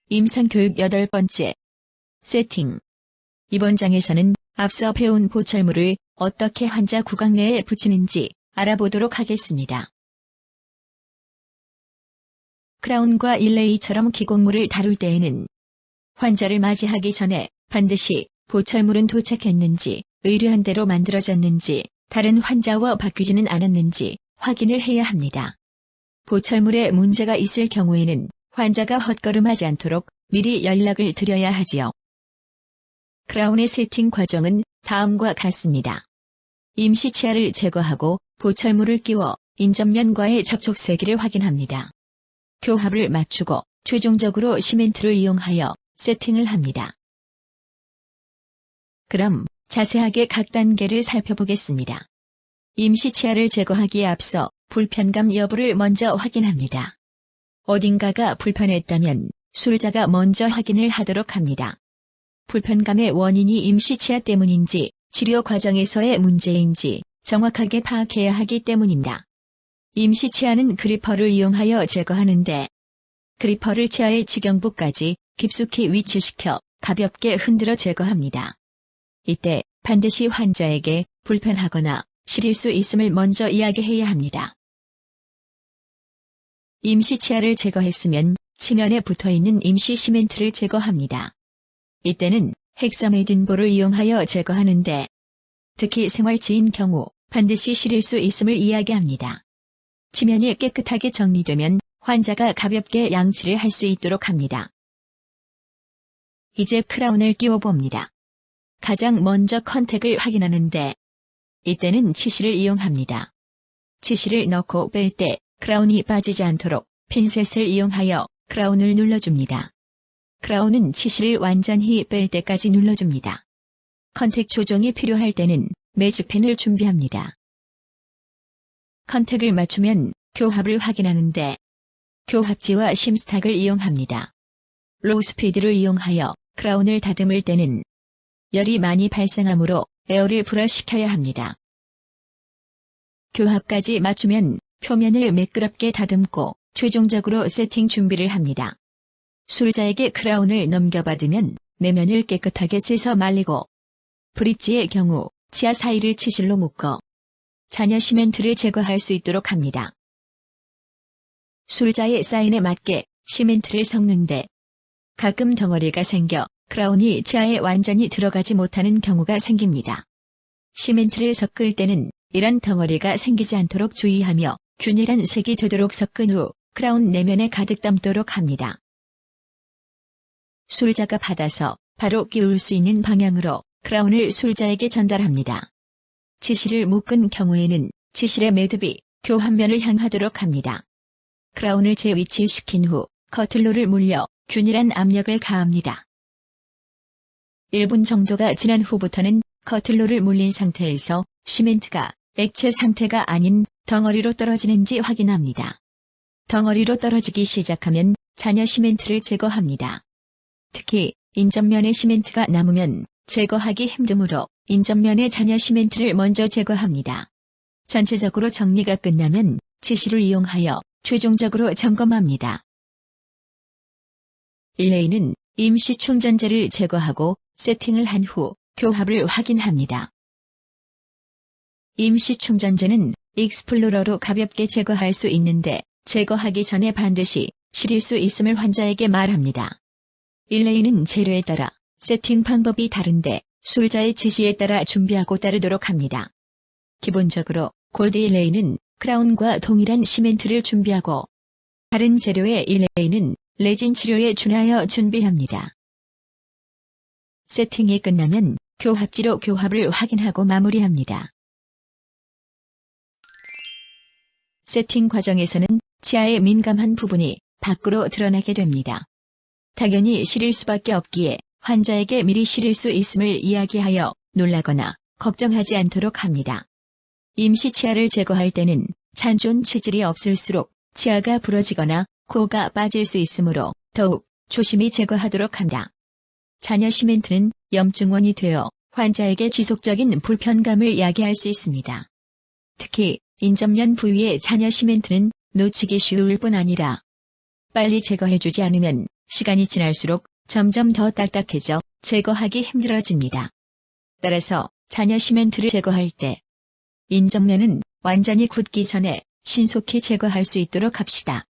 임상교육 8번째. 세팅. 이번 장에서는 앞서 배운 보철물을 어떻게 환자 구강 내에 붙이는지 알아보도록 하겠습니다. 크라운과 일레이처럼 기공물을 다룰 때에는 환자를 맞이하기 전에 반드시 보철물은 도착했는지, 의뢰한 대로 만들어졌는지, 다른 환자와 바뀌지는 않았는지 확인을 해야 합니다. 보철물에 문제가 있을 경우에는 환자가 헛걸음하지 않도록 미리 연락을 드려야 하지요. 크라운의 세팅 과정은 다음과 같습니다. 임시 치아를 제거하고 보철물을 끼워 인접면과의 접촉 세기를 확인합니다. 교합을 맞추고 최종적으로 시멘트를 이용하여 세팅을 합니다. 그럼 자세하게 각 단계를 살펴보겠습니다. 임시 치아를 제거하기에 앞서 불편감 여부를 먼저 확인합니다. 어딘가가 불편했다면 술자가 먼저 확인을 하도록 합니다. 불편감의 원인이 임시 치아 때문인지 치료 과정에서의 문제인지 정확하게 파악해야 하기 때문입니다. 임시 치아는 그리퍼를 이용하여 제거하는데, 그리퍼를 치아의 지경부까지 깊숙이 위치시켜 가볍게 흔들어 제거합니다. 이때 반드시 환자에게 불편하거나 시릴 수 있음을 먼저 이야기해야 합니다. 임시 치아를 제거했으면 치면에 붙어있는 임시 시멘트를 제거합니다. 이때는 헥사메딘볼을 이용하여 제거하는데, 특히 생활치인 경우 반드시 시릴 수 있음을 이야기합니다. 치면이 깨끗하게 정리되면 환자가 가볍게 양치를 할 수 있도록 합니다. 이제 크라운을 끼워봅니다. 가장 먼저 컨택을 확인하는데, 이때는 치실을 이용합니다. 치실을 넣고 뺄 때 크라운이 빠지지 않도록 핀셋을 이용하여 크라운을 눌러줍니다. 크라운은 치실을 완전히 뺄 때까지 눌러줍니다. 컨택 조정이 필요할 때는 매직펜을 준비합니다. 컨택을 맞추면 교합을 확인하는데, 교합지와 심스탁을 이용합니다. 로우 스피드를 이용하여 크라운을 다듬을 때는 열이 많이 발생하므로 에어를 불어시켜야 합니다. 교합까지 맞추면 표면을 매끄럽게 다듬고 최종적으로 세팅 준비를 합니다. 술자에게 크라운을 넘겨받으면 내면을 깨끗하게 씻어 말리고, 브릿지의 경우 치아 사이를 치실로 묶어 잔여 시멘트를 제거할 수 있도록 합니다. 술자의 사인에 맞게 시멘트를 섞는데, 가끔 덩어리가 생겨 크라운이 치아에 완전히 들어가지 못하는 경우가 생깁니다. 시멘트를 섞을 때는 이런 덩어리가 생기지 않도록 주의하며 균일한 색이 되도록 섞은 후 크라운 내면에 가득 담도록 합니다. 술자가 받아서 바로 끼울 수 있는 방향으로 크라운을 술자에게 전달합니다. 치실을 묶은 경우에는 치실의 매듭이 교합면을 향하도록 합니다. 크라운을 재위치시킨 후 커틀로를 물려 균일한 압력을 가합니다. 1분 정도가 지난 후부터는 커틀로를 물린 상태에서 시멘트가 액체 상태가 아닌 덩어리로 떨어지는지 확인합니다. 덩어리로 떨어지기 시작하면 잔여 시멘트를 제거합니다. 특히 인접면에 시멘트가 남으면 제거하기 힘드므로 인접면의 잔여 시멘트를 먼저 제거합니다. 전체적으로 정리가 끝나면 치실을 이용하여 최종적으로 점검합니다. 일레이는 임시 충전재를 제거하고 세팅을 한 후 교합을 확인합니다. 임시 충전재는 익스플로러로 가볍게 제거할 수 있는데, 제거하기 전에 반드시 시릴 수 있음을 환자에게 말합니다. 일레이는 재료에 따라 세팅 방법이 다른데 술자의 지시에 따라 준비하고 따르도록 합니다. 기본적으로 골드 일레이는 크라운과 동일한 시멘트를 준비하고, 다른 재료의 일레이는 레진 치료에 준하여 준비합니다. 세팅이 끝나면 교합지로 교합을 확인하고 마무리합니다. 세팅 과정에서는 치아의 민감한 부분이 밖으로 드러나게 됩니다. 당연히 시릴 수밖에 없기에 환자에게 미리 시릴 수 있음을 이야기하여 놀라거나 걱정하지 않도록 합니다. 임시 치아를 제거할 때는 잔존 치질이 없을수록 치아가 부러지거나 코가 빠질 수 있으므로 더욱 조심히 제거하도록 한다. 잔여 시멘트는 염증원이 되어 환자에게 지속적인 불편감을 야기할 수 있습니다. 특히 인접면 부위의 잔여 시멘트는 놓치기 쉬울 뿐 아니라 빨리 제거해주지 않으면 시간이 지날수록 점점 더 딱딱해져 제거하기 힘들어집니다. 따라서 잔여 시멘트를 제거할 때 인접면은 완전히 굳기 전에 신속히 제거할 수 있도록 합시다.